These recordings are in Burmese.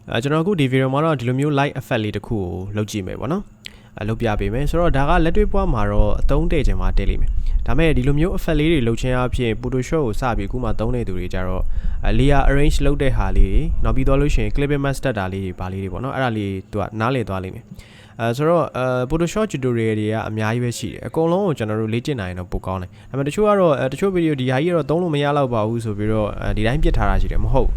ကျွန်တော်အခုဒီဗီဒီယိုမှာတော့ဒီလိုမျိုး light effect လေးတစ်ခုကိုလုပ်ကြည့်မယ်ပေါ့နော်လုပ်ပြပေးမယ်ဆိုတော့ဒါကလက်တွေ့ပွားမှာတော့အသုံးတည့်ခြင်းမှာတည့်လိမ့်မယ်ဒါမဲ့ဒီလိုမျိုး effect လေးတွေလုပ်ခြင်းအပြင် Photoshop ကိုစပြီးအခုမှသုံးနေသူတွေကြတော့ layer arrange လုပ်တဲ့ဟာလေးတွေနောက်ပြီးတော့လို့ရှိရင် clipping mask တက်တာလေးတွေပါလေးတွေပေါ့နော်အဲ့ဒါလေးသူကနားလည်သွားလိမ့်မယ်ဆိုတော့Photoshop tutorial တွေကအများကြီးပဲရှိတယ်အကုန်လုံးကိုကျွန်တော်တို့လေ့ကျင့်နိုင်တော့ပိုကောင်းတယ်ဒါပေမဲ့တချို့ကတော့တချို့ video ဒီဟာကြီးတော့သုံးလို့မရတော့ပါဘူးဆိုပြီးတော့ဒီတိုင်းပြစ်ထားတာရှိတယ်မဟုတ်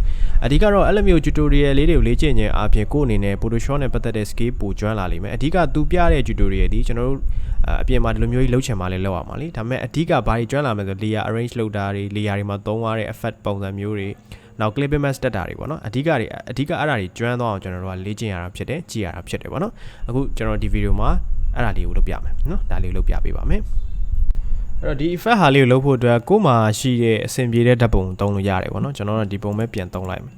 အဓိကတော့အဲ့လိုမျိုး tutorial လေးတွေကိုလေ့ကျင့်ခြင်းအပြင်ကိုယ့်အနေနဲ့ Photoshop နဲ့ပတ်သက်တဲ့ skill ပိုကျွမ်းလာလိမ့်မယ်အဓိကသူပြတဲ့ tutorial ဒီကျွန်တော်တို့အပြင်မှာဒီလိုမျိုးကြီးလုပ်ချင်မှလည်းလုပ်ရမှာလေဒါပေမဲ့အဓိကဘာတွေကျွမ်းလာမလဲဆို layer arrange လုပ်တာတွေ layer တွေမှာသုံးရတဲ့ effect ပုံစံမျိုးတွေနောက် clipping mask တက်တာတွေပေါ့နော်အဓိကအဲ့ဒါတွေကျွမ်းသွားအောင်ကျွန်တော်တို့ကလေ့ကျင့်ရတာဖြစ်တယ်ကြည့်ရတာဖြစ်တယ်ပေါ့နော်အခုကျွန်တော်ဒီဗီဒီယိုမှာအဲ့ဒါလေးကိုလုပ်ပြမယ်နော်ဒါလေးကိုလုပ်ပြပေးပါမယ်အဲ့တော့ဒီ effect ဟာလေးကိုလုပ်ဖို့အတွက်ကိုယ်မှာရှိတဲ့အဆင်ပြေတဲ့ဓာတ်ပုံသုံးလို့ရတယ်ပေါ့နော်ကျွန်တော်တို့ဒီပုံပဲပြန်သုံးလိုက်မယ်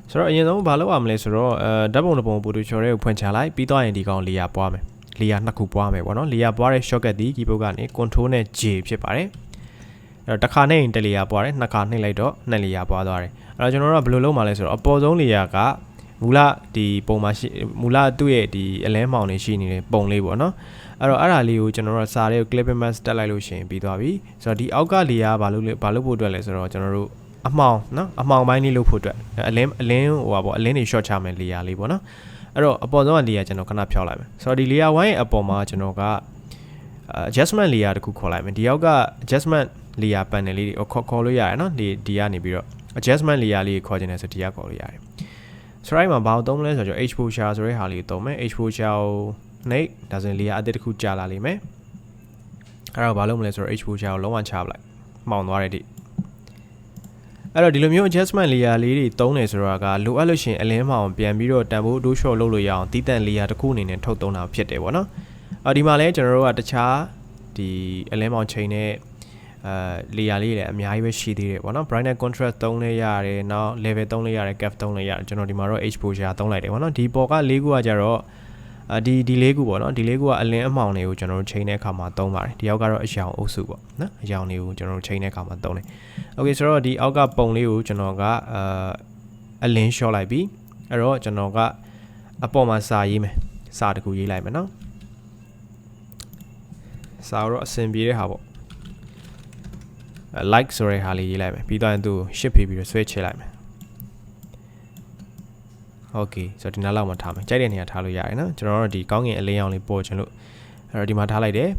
ဆိုတော့အရင်ဆုံးဘာလုပ်ရမလဲဆိုတော့ဓာတ်ပုံတစ်ပုံ Photoshop ရဲ့ကိုဖွင့်ချလိုက်ပြီးတော့ရင်ဒီကောင် layer ပွားမယ် layer နှစ်ခုပွားမယ်ပေါ့နော် layer ပွားတဲ့ shortcut ဒီ keyboard ကနေ control နဲ့ J ဖြစ်ပါတယ်အဲ့တော့တစ်ခါနဲ့ရင်တစ် layer ပွားတယ်နှစ်ခါနှိပ်လိုက်တော့နှစ် layer ပွားသွားတယ်အဲ့တော့ကျွန်တော်တို့ကဘယ်လိုလုပ်မှာလဲဆိုတော့အပေါ်ဆုံး layer ကမူလဒီပုံမှာရှိမူလသူ့ရဲ့ဒီအလဲမောင်နေရှိနေတဲ့ပုံလေးပေါ့နော်အဲ့တော့အဲ့ဒါလေးကိုကျွန်တော်တို့စာတဲ့ clipping mask တက်လိုက်လို့ရှိရင်ပြီးသွားပြီဆိုတော့ဒီအောက်က layer ဘာလို့ဖို့အတွက်လဲဆိုတော့ကျွန်တော်တို့အမှောင်နော်အမှောင်ပိုင်းလေးလုပ်ဖို့အတွက်အလင်းဟိုပါပေါ့အလင်းတွေ short ချမယ် layer လေးပေါ့နော်အဲ့တော့အပေါ်ဆုံးက layer ကျွန်တော်ခဏဖြောက်လိုက်မယ်ဆိုတော့ဒီ layer 1ရဲ့အပေါ်မှာကျွန်တော်က adjustment layer တခုခေါ်လိုက်မယ်ဒီအောက်က adjustment layer panel လေးတွေခေါ်လို့ရတယ်နော်ဒီကနေပြီးတော့ adjustment layer လေးခေါ်ခြင်းလဲဆိုဒီကခေါ်လို့ရတယ်ဆိုတော့အဲ့မှာဘာလို့သုံးမလဲဆိုတော့ exposure ဆိုတဲ့ဟာလေးကိုသုံးမယ် exposure ကိုနှိပ်ဒါဆိုရင် layer အသစ်တစ်ခုကြာလာလိမ့်မယ်အဲ့တော့ဘာလို့မလဲဆိုတော့ exposure ကိုလုံးဝချပလိုက်မှောင်သွားတဲ့ဒီအဲ့တော့ဒီလိုမျိုး adjustment layer လေးတွေသုံးနေဆိုတော့ကလိုအပ်လို့ရှိရင်အလင်းမှောင်ပြန်ပြီးတော့တန်ဖိုး do shot လုပ်လို့ရအောင်တီးတန့် layer တစ်ခုအနေနဲ့ထုတ်သုံးတာဖြစ်တယ်ပေါ့နော်ဒီမှာလဲကျွန်တော်တို့ကတခြားဒီအလင်းမှောင်ချိန်နဲ့layer လေးတွေအများကြီးပဲရှိသေးတယ်ပေါ့နော် brightness contrast သုံးလဲရတယ်နောက် level သုံးလဲရတယ် gap သုံးလဲရတယ်ကျွန်တော်ဒီမှာတော့ exposure သုံးလိုက်တယ်ပေါ့နော်ဒီပေါ်က၄ခုကကြတော့ဒီ၄ခုပေါ့နော်ဒီ၄ခုကအလင်းအမှောင်တွေကိုကျွန်တော်တို့ချိန်တဲ့အခါမှာသုံးပါတယ်ဒီအောက်ကတော့အရောင်အုပ်စုပေါ့နော်အရောင်တွေကိုကျွန်တော်တို့ချိန်တဲ့အခါမှာသုံးတယ် okay ဆိုတော့ဒီအောက်ကပုံလေးကိုကျွန်တော်ကအလင်း short လိုက်ပြီအဲ့တော့ကျွန်တော်ကအပေါ်မှာစာရေးမယ်စာတစ်ခုရေးလိုက်မယ်နော်စာတော့အဆင်ပြေတဲ့ဟာပေါ့like ဆိုတဲ့ဟာလေးရေးလိုက်မယ်ပြီးတော့သူ့ shift ပြီးတော့ဆွဲချလိုက်မယ် okay ဆိုတော့ဒီနားလောက်မှာထားမယ်ကြိုက်တဲ့နေရာထားလို့ရတယ်နော်ကျွန်တော်တို့ဒီကောင်းကင်အလင်းရောင်လေးပေါ်ချင်လို့အဲ့တော့ဒီမှာထားလိုက်တယ်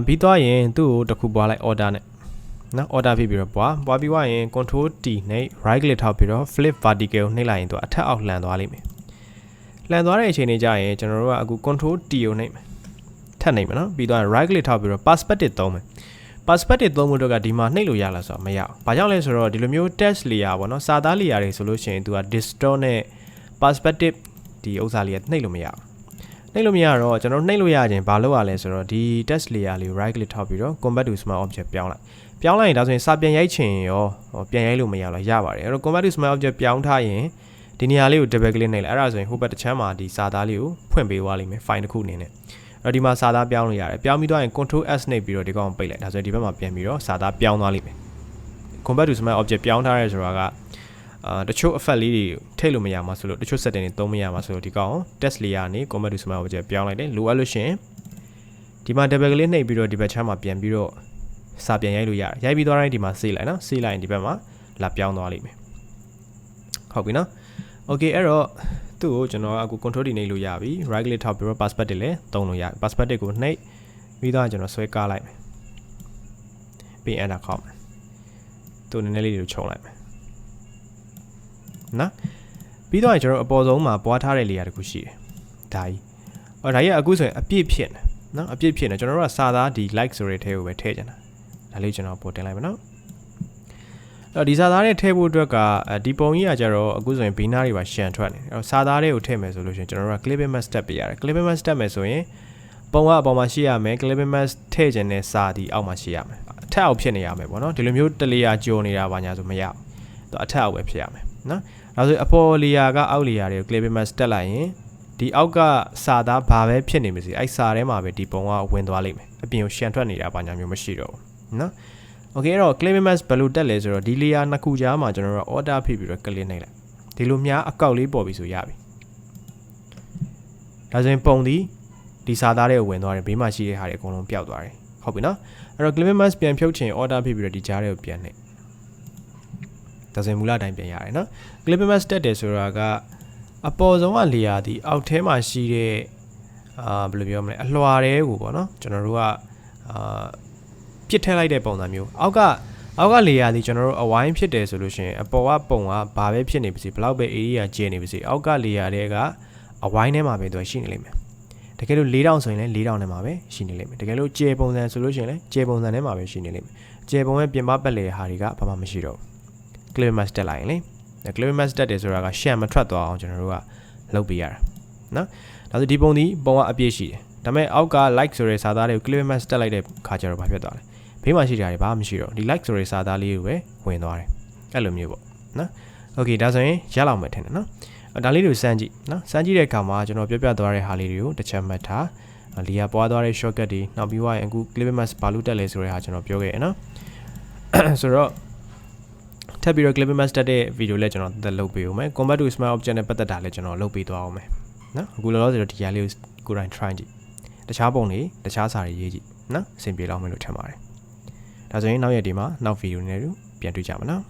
ပြီးတော့ရင်သူ့ကိုတစ်ခုပွားလိုက် order နဲ့နော် order ဖြစ်ပြီးတော့ပွားပြီးသွားရင် control T နဲ့ right click ထောက်ပြီးတော့ flip vertical နှိပ်လိုက်ရင်သူအထက်အောက်လှန်သွားလိမ့်မယ်လှန်သွားတဲ့အချိန်လေးကြာရင်ကျွန်တော်တို့ကအခု control T ကိုနှိပ်မယ်ထပ်နှိပ်မယ်နော်ပြီးတော့ right click ထောက်ပြီးတော့ perspective သုံးမယ်perspective သုံးဖို့တော့ကဒီမှာနှိပ်လို့ရလားဆိုတော့မရဘူး။ဘာကြောင့်လဲဆိုတော့ဒီလိုမျိုး text layer ပေါ့နော်စာသား layer တွေဆိုလို့ရှိရင်သူက distort နဲ့ perspective ဒီဥစ္စာလေးကနှိပ်လို့မရဘူး။နှိပ်လို့မရတော့ကျွန်တော်နှိပ်လို့ရခြင်းဘာလို့ရလဲဆိုတော့ဒီ text layer လေးကို right click ထောက်ပြီးတော့ convert to smart object ပြောင်းလိုက်ရင်ဒါဆိုရင်စာပြန်ရိုက်ချင်ရောပြန်ရိုက်လို့မရလားရပါတယ်။အဲ့တော့ convert to smart object ပြောင်းထားရင်ဒီနေရာလေးကို double click နှိပ်လိုက်အဲ့ဒါဆိုရင်ဟိုဘက်တစ်ချမ်းမှာဒီစာသားလေးကိုဖွင့်ပေးသွားလိမ့်မယ် file တစ်ခုအနေနဲ့အဲ့ဒီမှာစာသားပြောင်းလို့ရတယ်ပြောင်းပြီးတော့ရင် control S နှိပ်ပြီးတော့ဒီကောင်ပိတ်လိုက်ဒါဆိုရင်ဒီဘက်မှာပြန်ပြီးတော့စာသားပြောင်းသွားလိမ့်မယ် convert to smart object ပြောင်းထားရဲဆိုတာကတချို့ effect လေးတွေထည့်လို့မရမှာဆိုလို့တချို့ setting တွေသုံးမရမှာဆိုလို့ဒီကောင် text layer ကနေ convert to smart object ပြောင်းလိုက်တယ်လိုအပ်လို့ရှင်ဒီမှာ double click နှိပ်ပြီးတော့ဒီဘက်ချမ်းမှာပြန်ပြီးတော့စာပြန်ရိုက်လို့ရတယ်ရိုက်ပြီးသွားတိုင်းဒီမှာ save လိုက်နော် save လိုက်ရင်ဒီဘက်မှာလာပြောင်းသွားလိမ့်မယ်ဟုတ်ပြီနော် okay အဲ့တော့သူ့ကိုကျွန်တော်အခု control D နှိပ်လို့ရပြီ right click ထောက်ပြီးတော့ perspective လည်းသုံးလို့ရပြီ perspective ကိုနှိပ်ပြီးတော့ကျွန်တော်ဆွဲကားလိုက်မယ်ပြီး enter ခေါက်မယ်သူ့နည်းနည်းလေးတွေခြုံလိုက်မယ်နော်ပြီးတော့ကျွန်တော်အပေါ်ဆုံးမှာပွားထားတဲ့ layer တစ်ခုရှိတယ်ဒါကြီးဒါကြီးအခုဆိုရင်အပြည့်ဖြစ်နေနော်အပြည့်ဖြစ်နေကျွန်တော်တို့ကစာသားဒီ like ဆိုတဲ့ထဲကိုပဲထည့်ချင်တာဒါလေးကျွန်တော်ပေါ်တင်လိုက်မယ်နော်အဲ့ဒီစာသားတွေထည့်ဖို့အတွက်ကဒီပုံကြီးကကြတော့အခုဆိုရင်ဘီနာတွေပါရှန်ထွက်နေတယ်အဲ့စာသားတွေကိုထည့်မယ်ဆိုလို့ရှိရင်ကျွန်တော်တို့က clipping mask တက်ပေးရတယ် clipping mask တက်မယ်ဆိုရင်ပုံကအပေါ်မှာရှိရမယ် clipping mask ထည့်ခြင်းနဲ့စာဒီအောက်မှာရှိရမယ်အထက်အောက်ဖြစ်နေရမယ်ပေါ့နော်ဒီလိုမျိုးတလေယာကြော်နေတာပါညာဆိုမရဘူးသူအထက်အောက်ပဲဖြစ်ရမယ်နော်ဒါဆိုအပေါ် layer ကအောက် layer တွေကို clipping mask တက်လိုက်ရင်ဒီအောက်ကစာသားဘာပဲဖြစ်နေမစီအဲ့စာထဲမှာပဲဒီပုံကဝင်သွားလိမ့်မယ်အပြင်ကိုရှန်ထွက်နေတာပါညာမျိုးမရှိတော့ဘူးနော်Okay အဲ့တော့ clipping mask ဘယ်လိုတက်လဲဆိုတော့ဒီ layer နှစ်ခုကြားမှာကျွန်တော်တို့ order ဖိပြီးတော့ click နှိပ်လိုက် ဒီလိုများအကောက်လေးပေါ်ပြီဆိုရပြီဒါဆိုရင်ပုံဒီစာသားတွေကိုဝင်သွားတယ်ဘေးမှာရှိတဲ့ဟာတွေအကုန်လုံးပျောက်သွားတယ်ဟုတ်ပြီနော်အဲ့တော့ clipping mask ပြန်ဖြုတ်ချင် order ဖြစ်ပြီးတော့ဒီကြားတွေကိုပြန်နှိပ်ဒါဆိုရင်မူလတိုင်းပြန်ရတယ်နော် clipping mask တက်တယ်ဆိုတာကအပေါ်ဆုံးက layer ဒီအောက်ထဲမှာရှိတဲ့ဘယ်လိုပြောမလဲအလွှာတွေကိုပေါ့နော်ကျွန်တော်တို့ကပြစ်ထည့်လိုက်တဲ့ပုံစံမျိုးအောက်က layer ဒီကျွန်တော်တို့အဝိုင်းဖြစ်တယ်ဆိုလို့ရှိရင်အပေါ်ကပုံကဘာပဲဖြစ်နေပါစေဘလောက်ပဲ area ကျနေပါစေအောက်က layer တွေကအဝိုင်းထဲမှာပဲသူရှိနေလိမ့်မယ်တကယ်လို့4000ဆိုရင်လည်း4000ထဲမှာပဲရှိနေလိမ့်မယ်တကယ်လို့ကျေပုံစံဆိုလို့ရှိရင်လည်းကျေပုံစံထဲမှာပဲရှိနေလိမ့်မယ်ကျေပုံရဲ့ပြင်ပပတ်လေဟာတွေကဘာမှမရှိတော့ဘူး clipping mask တက်လိုက်ရင်လေ clipping mask တက်တယ်ဆိုတာကရှံမထွက်သွားအောင်ကျွန်တော်တို့ကလုပ်ပေးရတာနော်ဒါဆိုဒီပုံကအပြည့်ရှိတယ်ဒါပေမဲ့အောက်က like ဆိုတဲ့စာသားတွေကို clipping mask တက်လိုက်တဲ့ခါကျတော့ဘာဖြစ်သွားလဲဘေးမှာရှိတာတွေဘာမှမရှိတော့ဒီ like ဆိုတဲ့စာသားလေးတွေပဲဝင်သွားတယ်အဲ့လိုမျိုးပေါ့နော် okay ဒါဆိုရင်ရလောက်မယ်ထင်တယ်နော်ဒါလေးတွေကိုစမ်းကြည့်နော်စမ်းကြည့်တဲ့အခါမှာကျွန်တော်ပြသွားတဲ့ဟာလေးတွေကိုတစ်ချက်မှတ်ထားလီယာပွားသွားတဲ့ shortcut တွေနောက်ပြီးရင်အခု clipping mask ဘာလို့တက်လဲဆိုတဲ့ဟာကျွန်တော်ပြောခဲ့ရနော်ဆိုတော့ထပ်ပြီးတော့ clipping mask တက်တဲ့ video လည်းကျွန်တော်သက်လုပ်ပေးဦးမယ် convert to smart object နဲ့ပတ်သက်တာလည်းကျွန်တော်လုပ်ပေးသွားအောင်မယ်နော်အခုလောလောဆယ်တော့ဒီဟာလေးကိုကိုယ်တိုင် try ကြည့်တခြားပုံတွေတခြားစာတွေရေးကြည့်နော်အဆင်ပြေလောက်မယ်လို့ထင်ပါတယ်ဒါဆိုရင်နောက်ရက်ဒီမှာနောက် video နဲ့ပြန်တွေ့ကြမှာနော်